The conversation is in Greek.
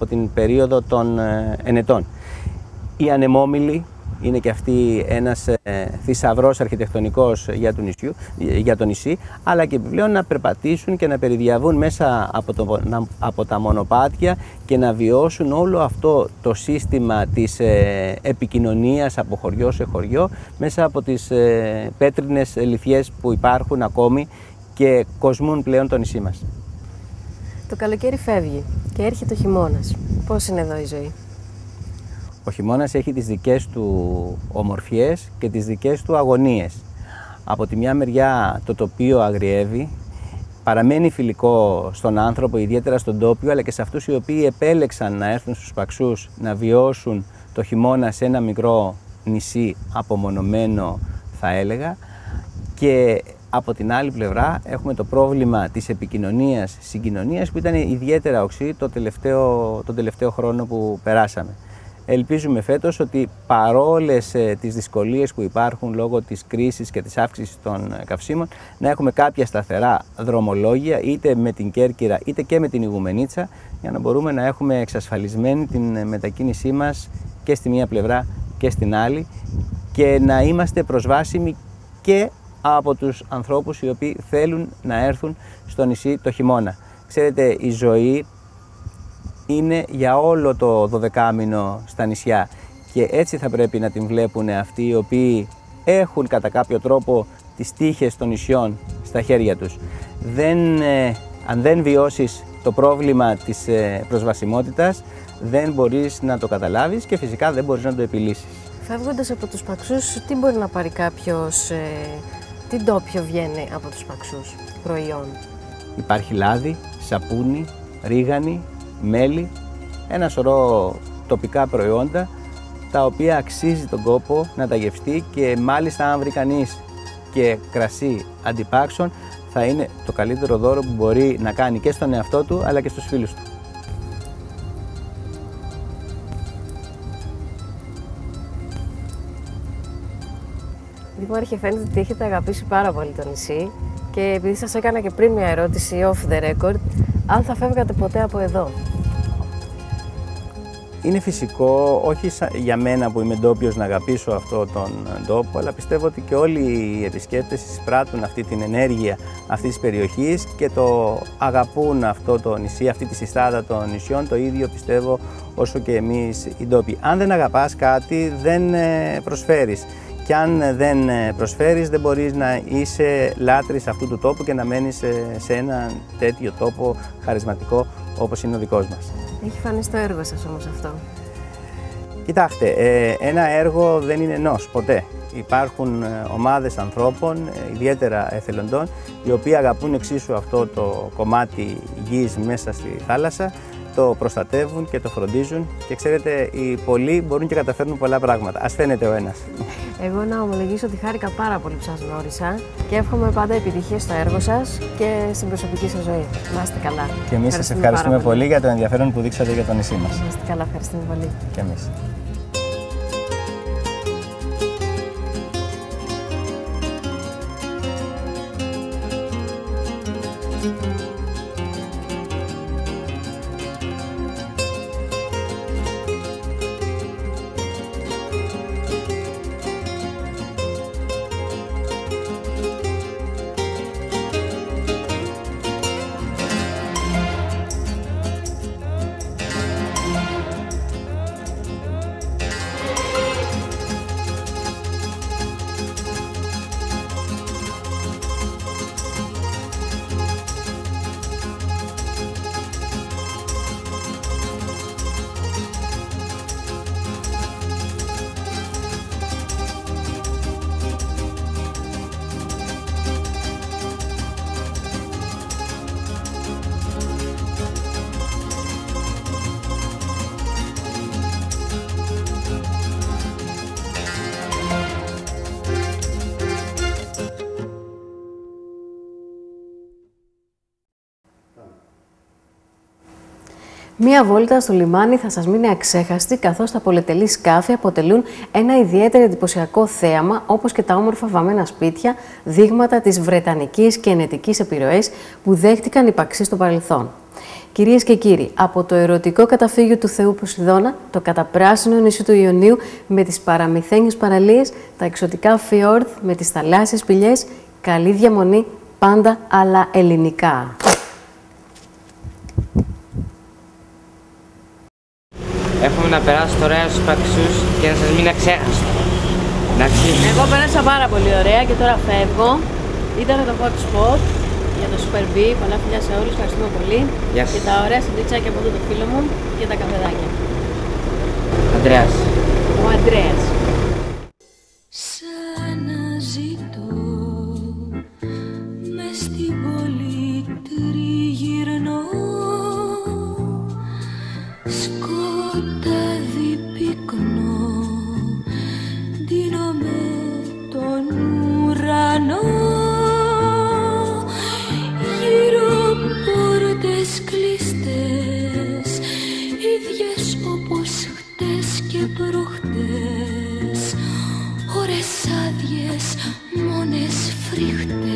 από την περίοδο των Ενετών. Η Ανεμόμυλη είναι και αυτή ένας θησαυρός αρχιτεκτονικός για το νησί, αλλά και επιπλέον να περπατήσουν και να περιδιαβούν μέσα από τα μονοπάτια και να βιώσουν όλο αυτό το σύστημα της επικοινωνίας από χωριό σε χωριό, μέσα από τις πέτρινες λιθιές που υπάρχουν ακόμη και κοσμούν πλέον το νησί μας. Το καλοκαίρι φεύγει και έρχεται ο χειμώνας. Πώς είναι εδώ η ζωή? Ο χειμώνας έχει τις δικές του ομορφιές και τις δικές του αγωνίες. Από τη μια μεριά το τοπίο αγριεύει, παραμένει φιλικό στον άνθρωπο, ιδιαίτερα στον τόπιο, αλλά και σε αυτούς οι οποίοι επέλεξαν να έρθουν στους Παξούς να βιώσουν το χειμώνα σε ένα μικρό νησί απομονωμένο, θα έλεγα. Και από την άλλη πλευρά έχουμε το πρόβλημα της επικοινωνίας, συγκοινωνίας, που ήταν ιδιαίτερα οξύ τον τελευταίο χρόνο που περάσαμε. Ελπίζουμε φέτος ότι παρόλες τις δυσκολίες που υπάρχουν λόγω της κρίσης και της αύξησης των καυσίμων, να έχουμε κάποια σταθερά δρομολόγια, είτε με την Κέρκυρα είτε και με την Ιγουμενίτσα, για να μπορούμε να έχουμε εξασφαλισμένη την μετακίνησή μας και στη μία πλευρά και στην άλλη, και να είμαστε προσβάσιμοι και από τους ανθρώπους οι οποίοι θέλουν να έρθουν στο νησί το χειμώνα. Ξέρετε, η ζωή είναι για όλο το 12μηνο στα νησιά, και έτσι θα πρέπει να την βλέπουν αυτοί οι οποίοι έχουν κατά κάποιο τρόπο τις τύχες των νησιών στα χέρια τους. Αν δεν βιώσεις το πρόβλημα της προσβασιμότητας, δεν μπορείς να το καταλάβεις και φυσικά δεν μπορείς να το επιλύσεις. Φεύγοντας από τους Παξούς, τι μπορεί να πάρει κάποιος, τι ντόπιο βγαίνει από τους Παξούς προϊόν? Υπάρχει λάδι, σαπούνι, ρίγανη, μέλι, ένα σωρό τοπικά προϊόντα, τα οποία αξίζει τον κόπο να τα γευστεί, και μάλιστα αν βρει κανείς και κρασί αντιπάξεων, θα είναι το καλύτερο δώρο που μπορεί να κάνει και στον εαυτό του αλλά και στους φίλους του. Δημάρχε, φαίνεται ότι έχετε αγαπήσει πάρα πολύ το νησί, και επειδή σας έκανα και πριν μια ερώτηση off the record, αν θα φεύγατε ποτέ από εδώ? Είναι φυσικό, όχι για μένα που είμαι ντόπιος, να αγαπήσω αυτό τον τόπο, αλλά πιστεύω ότι και όλοι οι επισκέπτες εισπράττουν αυτή την ενέργεια αυτής της περιοχής και το αγαπούν αυτό το νησί, αυτή τη συστάδα των νησιών, το ίδιο πιστεύω όσο και εμείς οι ντόπιοι. Αν δεν αγαπάς κάτι, δεν προσφέρεις. Και αν δεν προσφέρεις, δεν μπορείς να είσαι λάτρης αυτού του τόπου και να μένεις σε ένα τέτοιο τόπο χαρισματικό όπως είναι ο δικός μας. Έχει φανεί στο έργο σας όμως αυτό? Κοιτάξτε, ένα έργο δεν είναι ενός, ποτέ. Υπάρχουν ομάδες ανθρώπων, ιδιαίτερα εθελοντών, οι οποίοι αγαπούν εξίσου αυτό το κομμάτι γης μέσα στη θάλασσα, το προστατεύουν και το φροντίζουν, και ξέρετε, οι πολλοί μπορούν και καταφέρνουν πολλά πράγματα. Ας φαίνεται ο ένας. Εγώ να ομολογήσω ότι χάρηκα πάρα πολύ που σας γνώρισα και εύχομαι πάντα επιτυχία στο έργο σας και στην προσωπική σας ζωή. Να είστε καλά. Και εμείς σας ευχαριστούμε πολύ για το ενδιαφέρον που δείξατε για το νησί μας. Να είστε καλά, ευχαριστούμε πολύ. Και εμείς. Μία βόλτα στο λιμάνι θα σας μείνει αξέχαστη, καθώς τα πολυτελή σκάφη αποτελούν ένα ιδιαίτερα εντυπωσιακό θέαμα, όπως και τα όμορφα βαμμένα σπίτια, δείγματα της βρετανικής και ενετικής επιρροής που δέχτηκαν οι Παξί στο παρελθόν. Κυρίες και κύριοι, από το ερωτικό καταφύγιο του Θεού Ποσειδώνα, το καταπράσινο νησί του Ιωνίου με τις παραμυθένιες παραλίες, τα εξωτικά φιόρδ με τις θαλάσσιες σπηλιές, καλή διαμονή πάντα αλλά ελληνικά. Εύχομαι να περάσετε ωραία στους Παξιούς και να σας μείνει αξέχαστο. Εντάξει. Εγώ πέρασα πάρα πολύ ωραία και τώρα φεύγω. Ήταν το hot spot για το Super B. Πολλά φιλιά σε όλους, ευχαριστούμε πολύ. Γεια σας. Και τα ωραία σαντουιτσάκια από εδώ το φίλο μου και τα καφεδάκια. Ανδρέας. Ο Ανδρέας. Σαν να ζητώ μες στην πόλη τριγυρνώ, σκοτάδι πυκνό ντύνω με τον ουρανό, γύρω πόρτες κλειστές, ίδιες όπως χτες και προχτές, ώρες άδειες, μόνες φρίχτες.